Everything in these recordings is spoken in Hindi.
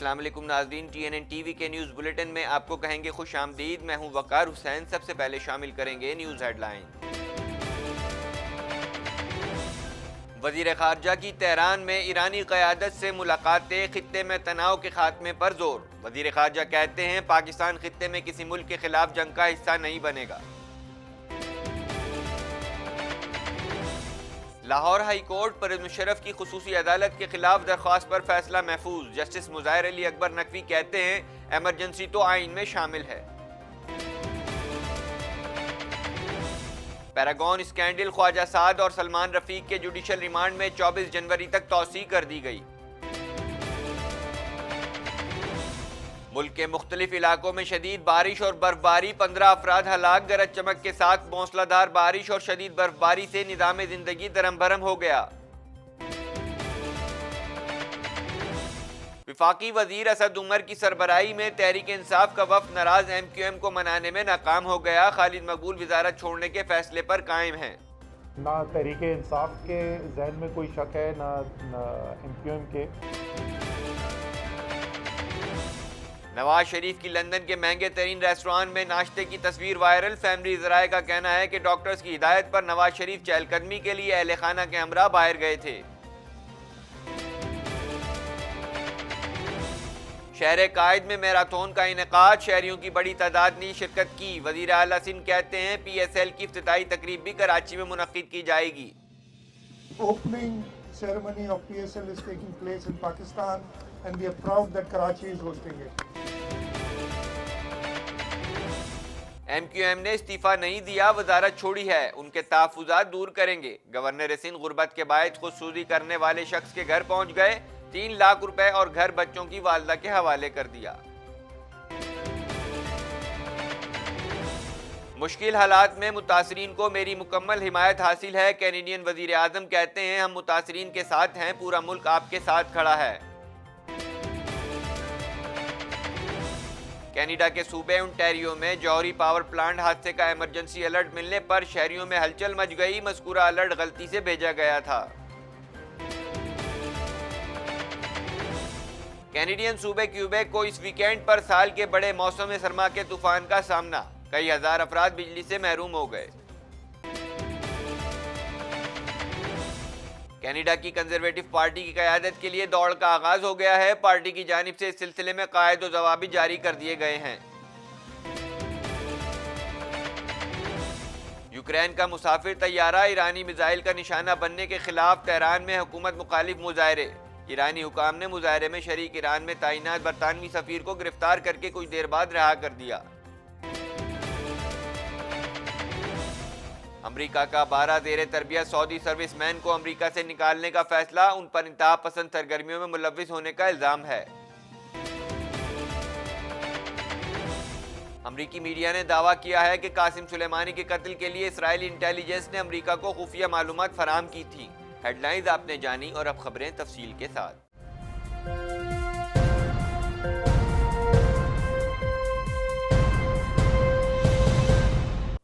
अस्सलाम वालेकुम नाज़रीन, TNN टीवी के न्यूज़ बुलेटिन में आपको कहेंगे खुश आमदीद। मैं हूं वकार हुसैन। सबसे पहले शामिल करेंगे न्यूज़ हेडलाइन। वज़ीर ख़ारजा की तेहरान में ईरानी क़यादत से मुलाकातें, खित्ते में तनाव के खात्मे पर जोर। वज़ीर ख़ारजा कहते हैं पाकिस्तान खित्ते में किसी मुल्क के खिलाफ जंग का हिस्सा नहीं बनेगा। लाहौर हाई कोर्ट परवेज़ मुशर्रफ की खुसूसी अदालत के खिलाफ दरख्वास्त पर फैसला महफूज। जस्टिस मुज़ाहिर अली अकबर नकवी कहते हैं एमरजेंसी तो आइन में शामिल है। पैरागॉन स्कैंडल, ख्वाजा साद और सलमान रफीक के जुडिशल रिमांड में 24 जनवरी तक तौसी कर दी गई। मुल्क के मुख्तलिफ इलाकों में शदीद बारिश और बर्फबारी, 15 अफराद हलाक। गरज चमक के साथ मूसलाधार बारिश और शदीद बर्फबारी से निज़ाम जिंदगी दरम भरम हो गया। विफाकी वजीर असद उमर की सरबराही में तहरीक इंसाफ का वफ्द नाराज MQM को मनाने में नाकाम हो गया। खालिद मकबूल वजारत छोड़ने के फैसले पर कायम हैं। ना तहरीक इंसाफ के जहन में कोई शक है, ना MQM के। नवाज शरीफ की लंदन के महंगे तरीन रेस्टोरेंट में नाश्ते की तस्वीर वायरल। फैमिली ज़राए का कहना है कि डॉक्टर्स की हिदायत पर नवाज शरीफ चहलकदमी के लिए अहले खाना के हमरा बाहर गए थे। शहर कायद में मैराथन का इनेकाद, शहरियों की बड़ी तादाद ने शिरकत की। वजीर आला सिंध कहते हैं PSL की इफ्तिताई तकरीब भी कराची में मुनक्किद की जाएगी। Opening ceremony of PSL is taking place in Pakistan and we are proud that Karachi is hosting it. MQM ने इस्तीफा नहीं दिया, वजारत छोड़ी है, उनके तहफ़्फ़ुज़ात दूर करेंगे। गवर्नर सिंध गुर्बत के बायस खुदसूदी करने वाले शख्स के घर पहुंच गए। 3 लाख रुपए और घर बच्चों की वालदा के हवाले कर दिया। मुश्किल हालात में मुतासरीन को मेरी मुकम्मल हिमायत हासिल है। कैनेडियन वजीर आज़म कहते हैं हम मुतासरीन के साथ हैं, पूरा मुल्क आपके साथ खड़ा है। कनाडा के सूबे ओंटारियो में जौहरी पावर प्लांट हादसे का इमरजेंसी अलर्ट मिलने पर शहरियों में हलचल मच गई। मज़कूरा अलर्ट गलती से भेजा गया था। कैनेडियन सूबे क्यूबेक को इस वीकेंड पर साल के बड़े मौसम सरमा के तूफान का सामना, कई हजार अफराद बिजली से महरूम हो गए। कनाडा की कंजर्वेटिव पार्टी की क़यादत के लिए दौड़ का आगाज हो गया है। पार्टी की जानिब से इस सिलसिले में क़ायद व जवाबी जारी कर दिए गए हैं। यूक्रेन का मुसाफिर तैयारा ईरानी मिसाइल का निशाना बनने के खिलाफ तेहरान में हुकूमत मुखालिफ मुजाहरे। ईरानी हुकाम ने मुजाहरे में शरीक ईरान में तैनात बरतानवी सफीर को गिरफ्तार करके कुछ देर बाद रिहा कर दिया। अमेरिका का 12 ज़ेरे तरबियत सऊदी सर्विसमैन को अमेरिका से निकालने का फैसला, उन पर इंतहा पसंद सरगर्मियों में मुलव्विस होने का इल्जाम है। अमरीकी मीडिया ने दावा किया है कि कासिम सुलेमानी के कत्ल के लिए इसराइली इंटेलिजेंस ने अमेरिका को खुफिया मालूमात फराहम की थी। हेडलाइंस आपने जानी और अब खबरें तफसील के साथ।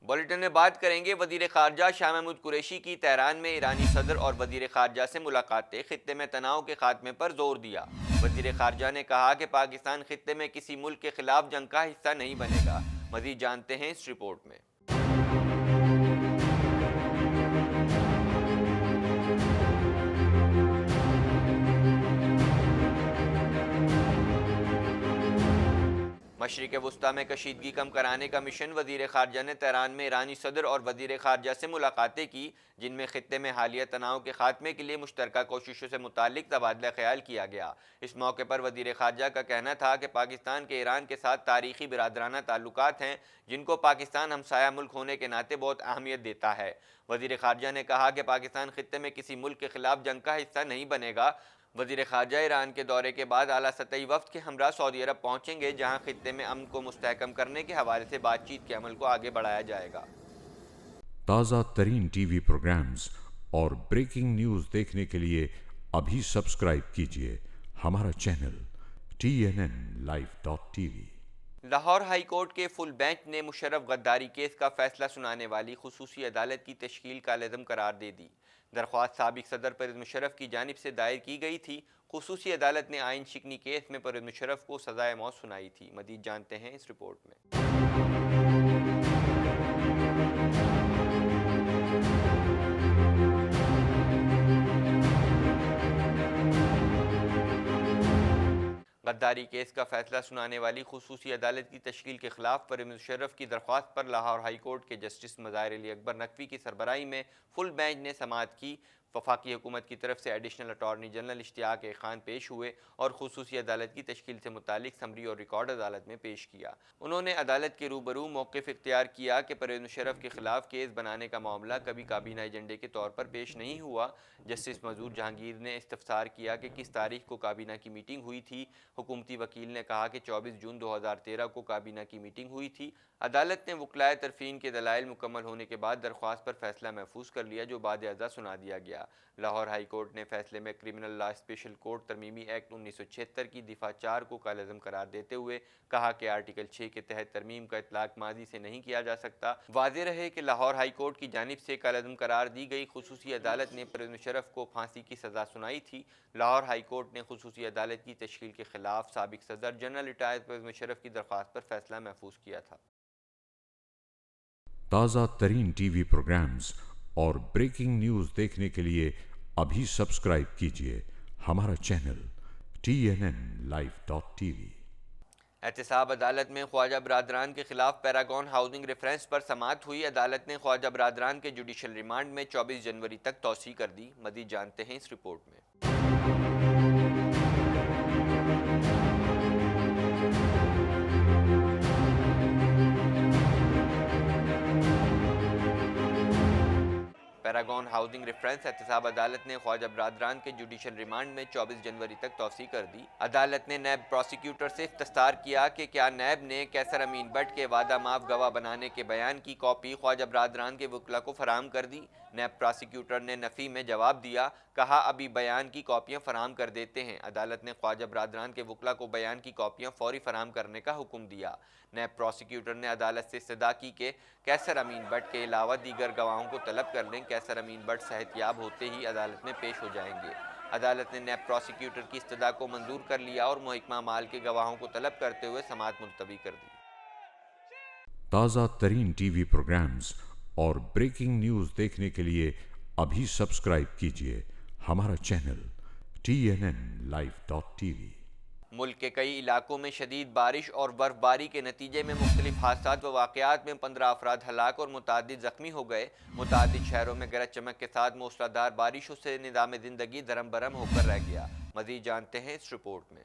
बुलेटिन में बात करेंगे वजीर खारजा शाह महमूद कुरैशी की तेहरान में ईरानी सदर और वजीर खारजा से मुलाकातें, खित्ते में तनाव के खात्मे पर जोर दिया। वजीर खारजा ने कहा कि पाकिस्तान खित्ते में किसी मुल्क के खिलाफ जंग का हिस्सा नहीं बनेगा। मजीद जानते हैं इस रिपोर्ट में। मशरिक़ वुस्ता में कशीदगी कम कराने का मिशन, वज़ीर ख़ारजा ने तेहरान में ईरानी सदर और वज़ीर ख़ारजा से मुलाकातें की, जिनमें ख़ित्ते में हालिया तनाव के खात्मे के लिए मुश्तरका कोशिशों से मुताल्लिक़ तबादला ख्याल किया गया। इस मौके पर वज़ीर ख़ारजा का कहना था कि पाकिस्तान के ईरान के साथ तारीख़ी बिरादराना ताल्लुकात हैं, जिनको पाकिस्तान हमसाया मुल्क होने के नाते बहुत अहमियत देता है। वज़ीर ख़ारजा ने कहा कि पाकिस्तान खित्ते में किसी मुल्क के खिलाफ जंग का हिस्सा नहीं बनेगा। वज़ीर ख़ारजा ईरान के दौरे के बाद आला सतही वफ़द के हमरा सऊदी अरब पहुँचेंगे, जहाँ खित्ते में अमन को मुस्तहकम करने के हवाले से बातचीत के अमल को आगे बढ़ाया जाएगा। ताज़ा तरीन टीवी प्रोग्राम्स और ब्रेकिंग न्यूज़ देखने के लिए अभी सब्सक्राइब कीजिए हमारा channel TNN Live.tv। Lahore high court के फुल बेंच ने मुशर्रफ गद्दारी केस का फैसला सुनाने वाली खुसूसी अदालत की तश्कील का लज़म करार दे दी। दरख्वास्त साबिक सदर परवेज़ मुशर्रफ की जानिब से दायर की गई थी। खुसूसी अदालत ने आइन शिकनी केस में परवेज़ मुशर्रफ को सज़ाए मौत सुनाई थी। मज़ीद जानते हैं इस रिपोर्ट में। गद्दारी केस का फैसला सुनाने वाली खुसूसी अदालत की तश्कील के खिलाफ परवेज़ मुशर्रफ की दरख्वास्त पर लाहौर हाई कोर्ट के जस्टिस मज़ाहिर अली अकबर नकवी की सरबराही में फुल बेंच ने समाअत की। वफाकी हुकूमत की तरफ से एडिशनल अटॉर्नी जनरल इश्तियाक ए खान पेश हुए और खुसूसी अदालत की तश्कील से मुतालिक समरी और रिकॉर्ड अदालत में पेश किया। उन्होंने अदालत के रूबरू मौक़िफ़ इख्तियार किया कि परवेज़ मुशर्रफ के खिलाफ केस बनाने का मामला कभी काबीना एजेंडे के तौर पर पेश नहीं हुआ। जस्टिस मजूर जहांगीर ने इस्तफसार किया कि किस तारीख को काबीना की मीटिंग हुई थी। हुकूमती वकील ने कहा कि 24 जून 2013 को काबीना की मीटिंग हुई थी। अदालत ने वकलाए तरफीन के दलाइल मुकम्मल होने के बाद दरख्वास्त पर फैसला महफूज कर लिया, जो बाद अज़ा सुना दिया गया। लाहौर हाई कोर्ट ने फैसले में क्रिमिनल लॉ स्पेशल कोर्ट तरमीमी एक्ट 1976 की दिफा 4 को कालज़म करार देते हुए कहा कि आर्टिकल 6 के तहत तरमीम का इतलाक माजी से नहीं किया जा सकता। वाज़ेह रहे कि लाहौर हाई कोर्ट की जानिब से कालज़म करार दी गई खुसूसी अदालत ने परवेज़ मुशर्रफ को फांसी की सज़ा सुनाई थी। लाहौर हाई कोर्ट ने खुसूसी अदालत की तश्कील के खिलाफ साबिक सदर जनरल रिटायर्ड परवेज़ मुशर्रफ की दरख्वास्त पर फैसला महफूज किया था। ताज़ा तरीन टीवी प्रोग्राम्स और ब्रेकिंग न्यूज़ देखने के लिए अभी सब्सक्राइब कीजिए हमारा चैनल TNNlive.tv। एहतसाब अदालत में ख्वाजा बरादरान के खिलाफ पैरागॉन हाउसिंग रेफरेंस पर समाअत हुई। अदालत ने ख्वाजा बरादरान के जुडिशल रिमांड में 24 जनवरी तक तौसी कर दी। मज़ीद जानते हैं इस रिपोर्ट में। पैरागॉन हाउसिंग रेफरेंस एहतसाब अदालत ने ख्वाजा बरादरान के जुडिशल रिमांड में 24 जनवरी तक तौसी कर दी। अदालत ने नैब प्रोसिक्यूटर से इस्तफसार किया कि क्या नैब ने कैसर अमीन भट्ट के वादा माफ गवाह बनाने के बयान की कॉपी ख्वाजा बरादरान के वकला को फराहम कर दी। नैब प्रोसिक्यूटर ने नफ़ी में जवाब दिया, कहा अभी बयान की कॉपियाँ फराहम कर देते हैं। अदालत ने ख्वाजा बरादरान के वकला को बयान की कॉपियाँ फौरी फराहम करने का हुक्म दिया। नैब प्रोसिक्यूटर ने अदालत से इस्तदा की कि कैसर अमीन भट्ट के अलावा दीगर गवाहों को तलब कर लें। कैसर अमीन भट्ट सेहतयाब होते ही अदालत में पेश हो जाएंगे। अदालत ने नैब प्रोसिक्यूटर की इस्तदा को मंजूर कर लिया और महकमा माल के गवाहों को तलब करते हुए समाअत मुलतवी कर दी। ताज़ा तरीन टीवी प्रोग्राम्स और ब्रेकिंग न्यूज़ देखने के लिए अभी सब्सक्राइब कीजिए हमारा चैनल TNNlive.tv। मुल्क के कई इलाकों में शदीद बारिश और बर्फबारी के नतीजे में मुख्तलिफ हादसात व वाक़यात में 15 अफराद हलाक और मुतादिद ज़ख्मी हो गए। मुतादिद शहरों में गरज चमक के साथ मूसलाधार बारिशों से निज़ाम ज़िंदगी दरम बरम होकर रह गया। मज़ीद जानते हैं इस रिपोर्ट में।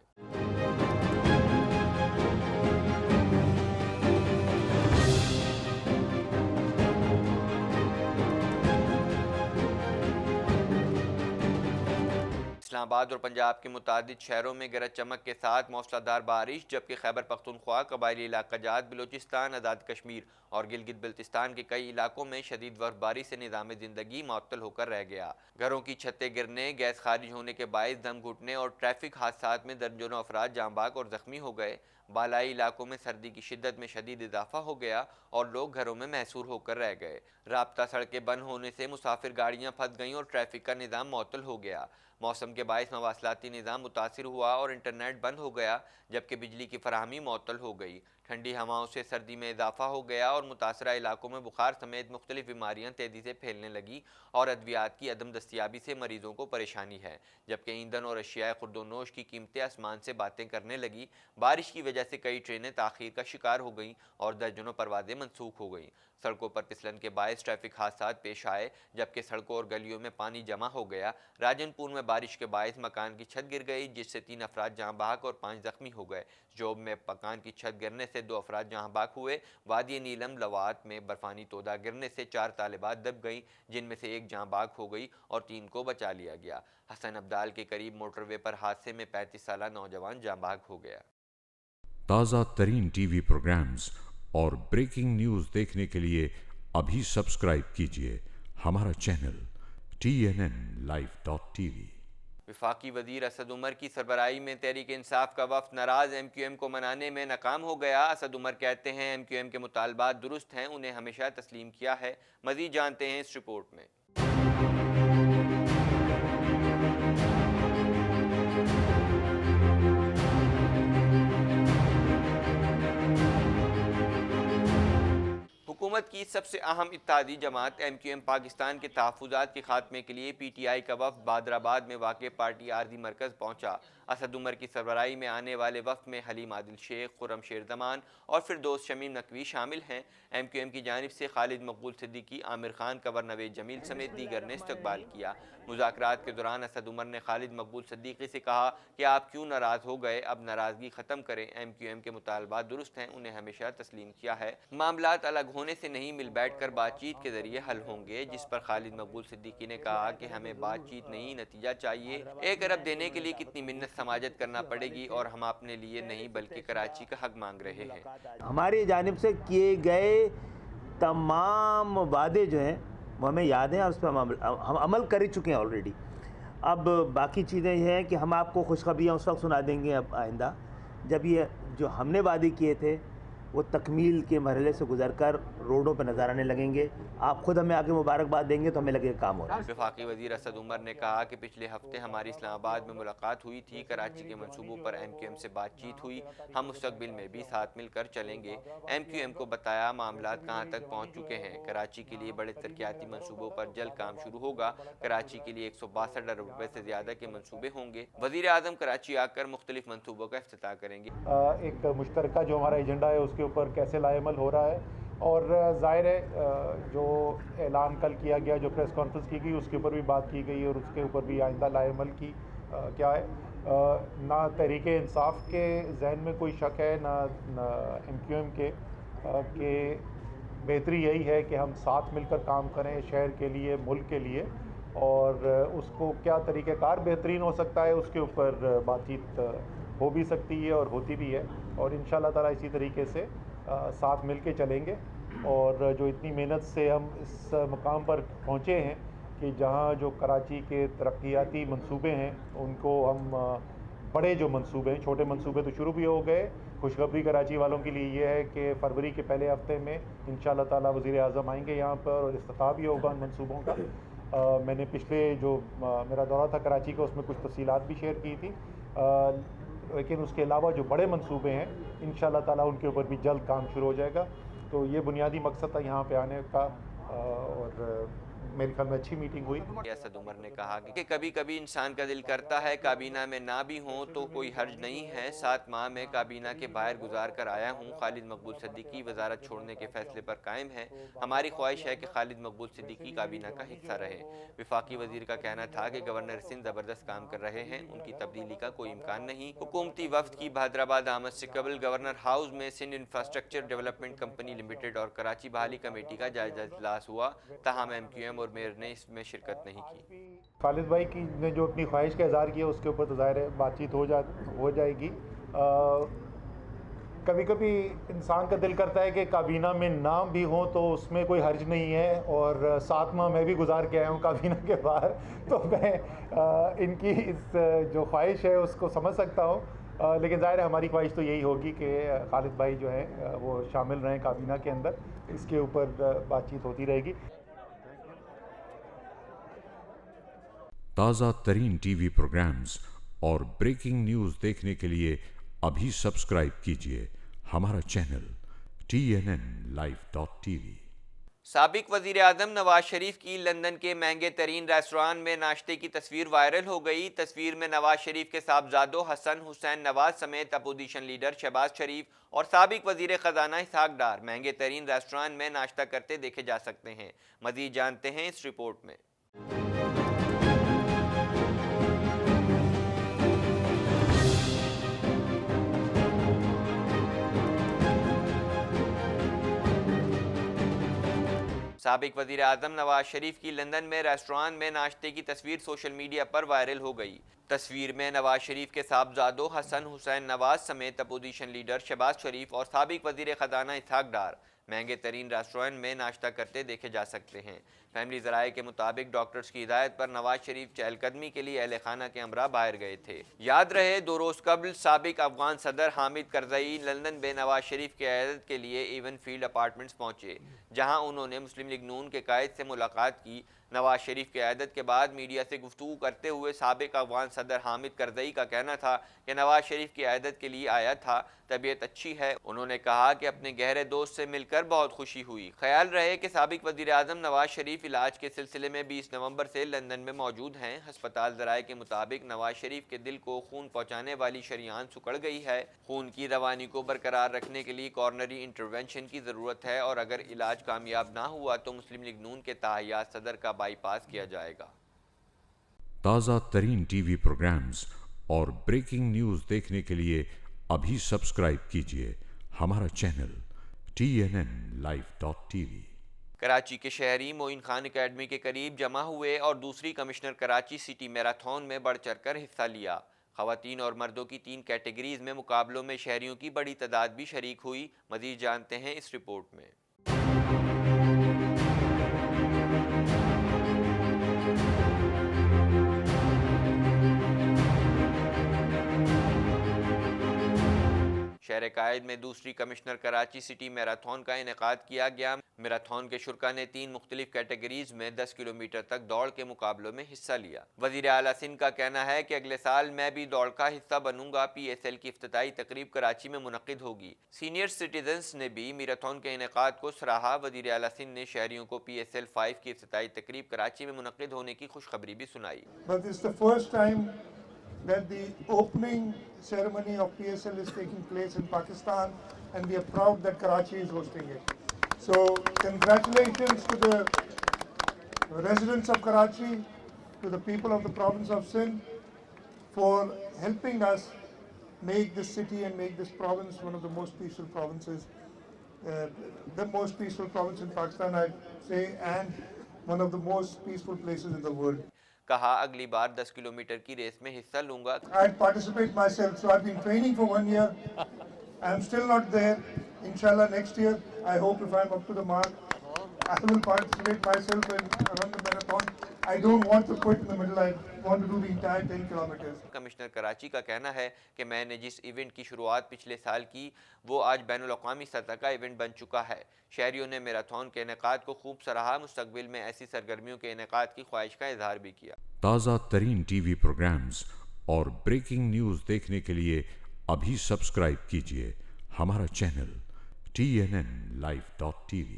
इस्लामाबाद और पंजाब के मुतादिद शहरों में गरज चमक के साथ मौसलाधार बारिश, जबकि खैबर पख्तूनख्वा, कबायली इलाका जात, बलूचिस्तान, आज़ाद कश्मीर और गिलगित बल्तिस्तान के कई इलाकों में शदीद बर्फबारी से निज़ाम ज़िंदगी मुअत्तल होकर रह गया। घरों की छतें गिरने, गैस खारिज होने के बायस दम घुटने और ट्रैफिक हादसात में दर्जनों अफराद जांबाक और ज़ख्मी हो गए। बालाई इलाकों में सर्दी की शिद्दत में शदीद इजाफा हो गया और लोग घरों में महसूर होकर रह गए। राब्ता सड़कें बंद होने से मुसाफिर गाड़ियाँ फंस गईं और ट्रैफिक का निज़ाम मुअत्तल हो गया। मौसम के बायस मवासलाती निज़ाम मुतासिर हुआ और इंटरनेट बंद हो गया, जबकि बिजली की फराहमी मुअत्तल हो गई। ठंडी हवाओं से सर्दी में इजाफा हो गया और मुतासरा इलाकों में बुखार समेत मुख्तलिफ बीमारियाँ तेज़ी से फैलने लगी और अद्वियात की अदम दस्तियाबी से मरीजों को परेशानी है, जबकि ईंधन और अशियाए खुर्दोनोश की कीमतें आसमान से बातें करने लगी। बारिश की वजह से कई ट्रेनें ताख़ीर का शिकार हो गईं और दर्जनों परवाज़ें मनसूख हो गईं। सड़कों पर फिसलन के बायस ट्रैफिक हादसात पेश आए, जबकि सड़कों और गलियों में पानी जमा हो गया। राजनपुर में बारिश के बायस मकान की छत गिर गई, जिससे 3 अफराद जहाँ बहक और 5 जख्मी हो गए। जोब में मकान की छत गिरने से 2 अफराद जहाँ बहक हुए। वादी नीलम लवात में बर्फानी तोदा गिरने से 4 तालिबात दब गईं, जिनमें से 1 जहाँ बहक हो गई और 3 को बचा लिया गया। हसन अब्दाल के करीब मोटरवे पर हादसे में 35 साला नौजवान जहाँ बहक हो गया। ताज़ा तरीन टीवी प्रोग्राम्स और ब्रेकिंग न्यूज़ देखने के लिए अभी सब्सक्राइब कीजिए हमारा चैनल TNNlive.tv। वफाकी वजीर असद उमर की सरबराही में तहरीक इंसाफ का वफ्द नाराज MQM को मनाने में नाकाम हो गया। असद उमर कहते हैं MQM के मुतालबात दुरुस्त हैं, उन्हें हमेशा तस्लीम किया है। मजीद जानते हैं इस रिपोर्ट में। हुकूमत की सबसे अहम इत्तेहादी जमात MQM पाकिस्तान के तहफ़्फ़ुज़ात के खात्मे के लिए PTI का वफ़द बादराबाद में वाक़ पार्टी आर्जी मरकज़ पहुँचा। असद उमर की सरबराही में आने वाले वफ़द में हलीम आदिल शेख, खुर्रम शेर ज़मान और फिरदौस शमीम नकवी शामिल हैं। MQM की जानिब से खालिद मकबूल सिद्दीकी, आमिर खान, कंवर नवेद जमील समेत दीगर ने इस्तकबाल किया। मुज़ाकरात के दौरान असद उमर ने खालिद मकबूल सिद्दीकी से कहा कि आप क्यों नाराज़ हो गए, अब नाराज़गी ख़त्म करें। MQM के मुतालबात दुरुस्त हैं, उन्हें हमेशा तस्लीम किया है। मामलात अलग होने से नहीं, मिल बैठ कर बातचीत के जरिए हल होंगे, जिस पर खालिद मकबूल सिद्दीकी ने कहा कि हमें बातचीत नहीं, नतीजा चाहिए। 1 अरब देने के लिए कितनी मिन्नत समाजत करना पड़ेगी और हम अपने लिए नहीं बल्कि कराची का हक मांग रहे हैं। हमारी जानिब से किए गए तमाम वादे जो हैं वो हमें याद हैं और उस पर हम अमल कर चुके हैं ऑलरेडी। अब बाकी चीज़ें ये हैं कि हम आपको खुशखबरियाँ उस वक्त सुना देंगे अब आइंदा, जब ये जो हमने वादे किए थे वो तकमील के मरहले से गुजरकर रोडों पर नज़र आने लगेंगे। आप खुद हमें आगे मुबारकबाद देंगे तो हमें लगेगा काम हो रहा है। वफाकी वज़ीर असद उमर ने कहा कि पिछले हफ्ते हमारी इस्लामाबाद में मुलाकात हुई थी, कराची के मंसूबों पर MQM से बातचीत हुई। हम मुस्तकबिल में भी साथ मिलकर चलेंगे। MQM को बताया मामलात कहाँ तक पहुँच चुके हैं। कराची के लिए बड़े तरक्याती मंसूबों पर जल्द काम शुरू होगा। कराची के लिए 162 अरब रुपये से ज़्यादा के मंसूबे होंगे। वज़ीर आज़म कराची आकर मुख्तलिफ मंसूबों का इफ्तिताह करेंगे। एक मुश्तरका जो हमारा एजेंडा है उसके ऊपर कैसे लाएमल हो रहा है, और ज़ाहिर है जो ऐलान कल किया गया, जो प्रेस कॉन्फ्रेंस की गई, उसके ऊपर भी बात की गई और उसके ऊपर भी आइंदा लाएमल की क्या है। ना तहरीक इंसाफ के जहन में कोई शक है, ना MQM के बेहतरी यही है कि हम साथ मिलकर काम करें शहर के लिए, मुल्क के लिए, और उसको क्या तरीक़ेकार बेहतरीन हो सकता है उसके ऊपर बातचीत हो भी सकती है और होती भी है। और इंशाअल्लाह ताला इसी तरीके से साथ मिल के चलेंगे। और जो इतनी मेहनत से हम इस मुकाम पर पहुँचे हैं कि जहाँ जो कराची के तरक्याती मंसूबे हैं उनको हम बड़े जो मंसूबे हैं, छोटे मंसूबे तो शुरू भी हो गए। खुशखबरी कराची वालों के लिए ये है कि फरवरी के पहले हफ्ते में इंशाअल्लाह ताला वज़ीर आज़म आएंगे यहाँ पर और इफ्तिताह भी होगा उन मंसूबों का। मैंने पिछले जो मेरा दौरा था कराची का उसमें कुछ तफसीलात भी शेयर की थी, लेकिन उसके अलावा जो बड़े मंसूबे हैं इंशाअल्लाह ताला उनके ऊपर भी जल्द काम शुरू हो जाएगा। तो ये बुनियादी मकसद था यहाँ पे आने का, और मेरे ख्याल में अच्छी मीटिंग हुई। असद उमर ने कहा कि कभी कभी इंसान का दिल करता है काबीना में ना भी हों तो कोई हर्ज नहीं है। 7 माह में काबीना के बाहर गुजार कर आया हूँ। खालिद मकबूल सिद्दीकी वजारत छोड़ने के फैसले पर कायम है। हमारी ख्वाहिश है कि खालिद मकबूल सिद्दीकी काबीना का हिस्सा रहे। वफाकी वजीर का कहना था कि गवर्नर सिंध ज़बरदस्त काम कर रहे हैं, उनकी तब्दीली का कोई इम्कान नहीं। हुकूमती वफ्द की हैदराबाद आमद से कबल गवर्नर हाउस में Sindh infrastructure development company limited और कराची बहाली कमेटी का जायजा इजलास हुआ, ताहम MQM और मेयर ने इसमें शिरकत नहीं की। खालिद भाई की ने जो अपनी ख्वाहिश का इज़हार किया उसके ऊपर तो ज़ाहिर है बातचीत हो जाएगी। कभी कभी इंसान का दिल करता है कि काबीना में ना भी हो तो उसमें कोई हर्ज नहीं है, और 7 माह मैं भी गुजार के आया हूँ काबीना के बाहर, तो मैं इनकी इस जो ख्वाहिश है उसको समझ सकता हूँ। लेकिन ज़ाहिर है हमारी ख्वाहिश तो यही होगी कि खालिद भाई जो है वो शामिल रहें काबीना के अंदर। इसके ऊपर बातचीत होती रहेगी। ताज़ा तरीन TV प्रोग्राम्स और ब्रेकिंग न्यूज़ देखने के लिए अभी सब्सक्राइब कीजिए हमारा चैनल TNNlive.tv। साबिक वज़ीर आज़म नवाज शरीफ की लंदन के महंगे तरीन रेस्टोरेंट में नाश्ते की तस्वीर वायरल हो गई। तस्वीर में नवाज शरीफ के साहबजादों हसन हुसैन नवाज समेत अपोजिशन लीडर शहबाज शरीफ और साबिक वज़ीर ख़जाना इसहाक डार महंगे तरीन रेस्टोरेंट में नाश्ता करते देखे जा सकते हैं। मज़ीद जानते हैं इस रिपोर्ट में। साबिक वज़ीर आज़म नवाज शरीफ की लंदन में रेस्टोरेंट में नाश्ते की तस्वीर सोशल मीडिया पर वायरल हो गई। तस्वीर में नवाज शरीफ के साहबजादों हसन हुसैन नवाज समेत अपोजिशन लीडर शहबाज शरीफ और साबिक वज़ीर ख़जाना इसहाक डार महंगे तरीन रेस्टोरेंट में नाश्ता करते देखे जा सकते हैं। फैमिली ज़राए के मुताबिक डॉक्टर्स की हिदायत पर नवाज शरीफ चहलकदमी के लिए अहल खाना के हमरा बाहर गए थे। याद रहे 2 रोज़ कबल साबिक अफगान सदर हामिद करजई लंदन में नवाज शरीफ की क़यादत के लिए एवन फील्ड अपार्टमेंट्स पहुंचे, जहां उन्होंने मुस्लिम लीग नून के कायद से मुलाकात की। नवाज शरीफ की क़यादत के बाद मीडिया से गुफ्तगू करते हुए साबिक अफगान सदर हामिद करजई का कहना था कि नवाज शरीफ की क़यादत के लिए आया था, तबीयत अच्छी है। उन्होंने कहा कि अपने गहरे दोस्त से मिलकर बहुत खुशी हुई। ख्याल रहे कि साबिक वज़ीर आज़म नवाज शरीफ इलाज के सिलसिले में 20 नवंबर से लंदन में मौजूद हैं। हस्पताल ज़राए के मुताबिक नवाज शरीफ के दिल को खून पहुँचाने वाली शरीयान सुकड़ गई है। खून की रवानी को बरकरार रखने के लिए कॉर्नरी इंटरवेंशन की ज़रूरत है और अगर इलाज कामयाब ना हुआ तो मुस्लिम लीग नून के ताहियात सदर का बाईपास किया जाएगा। ताज़ा तरीन टीवी प्रोग्राम्स और ब्रेकिंग न्यूज़ देखने के लिए अभी सब्सक्राइब कीजिए हमारा चैनल TNNlive.tv। कराची के शहरी मोइन खान एकेडमी के करीब जमा हुए और दूसरी कमिश्नर कराची सिटी मैराथन में बढ़ चढ़कर हिस्सा लिया। ख़वातीन और मर्दों की 3 कैटेगरीज में मुकाबलों में शहरियों की बड़ी तादाद भी शरीक हुई। मज़ीद जानते हैं इस रिपोर्ट में। शहर कायद में दूसरी कमिश्नर कराची सिटी मैराथन का इनेकाद किया गया। मैराथन के शुरका ने 3 मुख्तलिफ कैटेगरीज में 10 किलोमीटर तक दौड़ के मुकाबलों में हिस्सा लिया। वज़ीर आला सिंध का कहना है कि अगले साल मैं भी दौड़ का हिस्सा बनूंगा। PSL की इफ्तिताई तकरीब कराची में मुनक्किद होगी। सीनियर सिटीजन्स ने भी मैराथन के इनेकाद को सराहा। वज़ीर आला सिंध ने शहरियों को PSL 5 की इफ्तिताई तकरीब कराची में मुनक्किद होने की खुशखबरी भी सुनाई। That the opening ceremony of PSL is taking place in Pakistan, and we are proud that Karachi is hosting it. So congratulations to the residents of Karachi, to the people of the province of Sindh for helping us make this city and make this province one of the most peaceful provinces, the most peaceful province in Pakistan, I'd say, and one of the most peaceful places in the world. कहा अगली बार 10 किलोमीटर की रेस में हिस्सा लूंगा। I'd participate myself, so I've been training for 1 year. I'm still not there. Inshallah, next year, I hope if I'm up to the mark, I will participate myself and run the marathon. I don't want to quit in the middle. I want to do the entire 10 kilometers. Commissioner Karachi का कहना है कि मैंने जिस इवेंट की शुरुआत पिछले साल की, वो आज बैनुल-अक़वामी सतह का इवेंट बन चुका है। शहरियों ने मैराथन के इनेकाद को खूब सराहा। मुस्तकबिल में ऐसी सरगर्मियों के इनेकाद की ख्वाहिश का इजहार भी किया। ताज़ा तरीन टीवी प्रोग्राम्स और ब्रेकिंग न्यूज़ देखने के लिए अभी सब्सक्राइब कीजिए हमारा channel TNNlive.tv।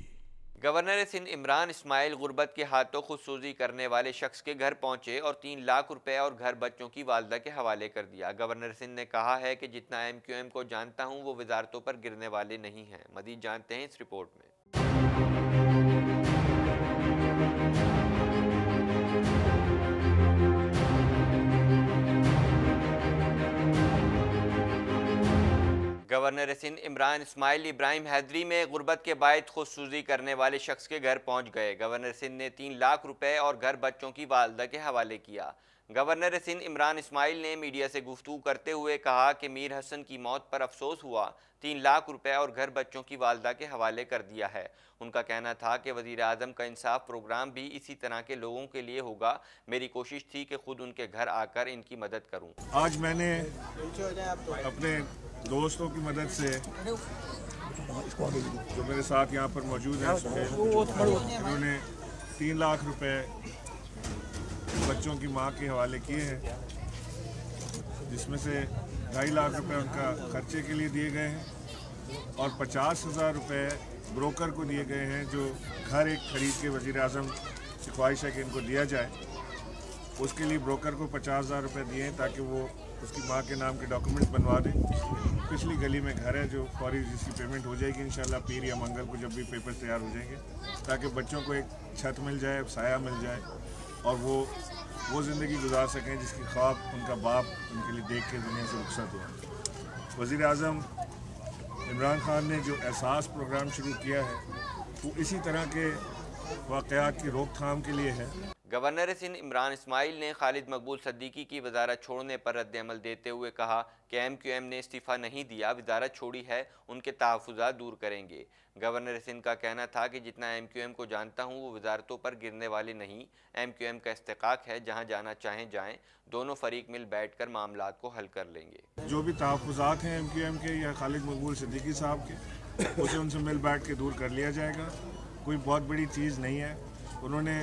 Governor Sindh Imran Ismail गुर्बत के हाथों खुदसूजी करने वाले शख्स के घर पहुंचे और 3 लाख रुपए और घर बच्चों की वालदा के हवाले कर दिया। गवर्नर सिंध ने कहा है कि जितना MQM को जानता हूं वो वजारतों पर गिरने वाले नहीं हैं। मज़ीद जानते हैं इस रिपोर्ट में। गवर्नर सिंध इमरान इस्माइल इब्राहिम हैदरी में गुर्बत के बायत खुदसूजी करने वाले शख्स के घर पहुंच गए। गवर्नर सिंध ने 3 लाख रुपए और घर बच्चों की वालदा के हवाले किया। गवर्नर सिंध इमरान इस्माइल ने मीडिया से गुफ्तगू करते हुए कहा कि मीर हसन की मौत पर अफसोस हुआ, 3 लाख रुपए और घर बच्चों की वालदा के हवाले कर दिया है। उनका कहना था कि वज़ीर आज़म का इंसाफ प्रोग्राम भी इसी तरह के लोगों के लिए होगा। मेरी कोशिश थी कि खुद उनके घर आकर इनकी मदद करूं। आज मैंने अपने दोस्तों की मदद से, जो मेरे साथ यहाँ पर मौजूद हैं, उन्होंने 3 लाख रुपए बच्चों की माँ के हवाले किए हैं, जिसमें से 2.5 लाख रुपए उनका खर्चे के लिए दिए गए हैं और 50,000 रुपए ब्रोकर को दिए गए हैं, जो घर एक खरीद के वज़ीर आज़म की ख्वाहिश है कि इनको दिया जाए। उसके लिए ब्रोकर को 50,000 रुपये दिए हैं ताकि वो उसकी माँ के नाम के डॉक्यूमेंट्स बनवा दें। पिछली गली में घर है जो फौरी जिसकी पेमेंट हो जाएगी इंशाल्लाह पीर या मंगल को, जब भी पेपर तैयार हो जाएंगे, ताकि बच्चों को एक छत मिल जाए, साया मिल जाए और वो ज़िंदगी गुजार सकें जिसकी ख्वाब उनका बाप उनके लिए देख के दुनिया से रुखसत हुआ। वज़ीर आज़म इमरान खान ने जो एहसास प्रोग्राम शुरू किया है वो इसी तरह के वाक़यात की रोकथाम के लिए है। गवर्नर सिंध इमरान इस्माइल ने खालिद मकबूल सिद्दीकी की वजारत छोड़ने पर रद्द-ए-अमल देते हुए कहा कि MQM ने इस्तीफ़ा नहीं दिया, वजारत छोड़ी है, उनके तहफ़्फ़ुज़ात दूर करेंगे। गवर्नर सिंध का कहना था कि जितना MQM को जानता हूँ वो वजारतों पर गिरने वाले नहीं, MQM का इस्तिक़ाक़ है, जहाँ जाना चाहें जाएँ, दोनों फरीक मिल बैठ कर मामलात को हल कर लेंगे। जो भी तहफ़्फ़ुज़ात हैं MQM के या खालिद मकबूल सिद्दीकी साहब के, उसे उनसे मिल बैठ के दूर कर लिया जाएगा। कोई बहुत बड़ी चीज़ नहीं है। उन्होंने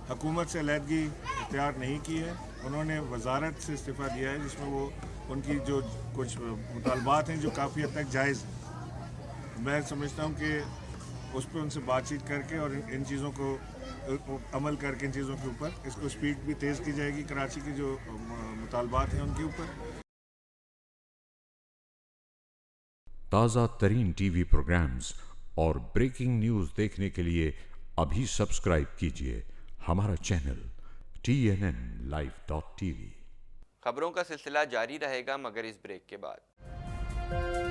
हुकूमत से अलहदगी इख्तियार नहीं की है, उन्होंने वजारत से इस्तीफ़ा दिया है, जिसमें वो उनकी जो कुछ मुतालबात हैं जो काफ़ी हद तक जायज़ हैं। मैं समझता हूँ कि उस पर उनसे बातचीत करके और इन चीज़ों को अमल करके इन चीज़ों के ऊपर इसको स्पीड भी तेज़ की जाएगी। कराची के जो मुतालबात हैं उनके ऊपर ताज़ा तरीन टीवी प्रोग्राम्स और ब्रेकिंग न्यूज़ देखने के लिए अभी सब्सक्राइब कीजिए हमारा चैनल TNNlive.tv। खबरों का सिलसिला जारी रहेगा मगर इस ब्रेक के बाद।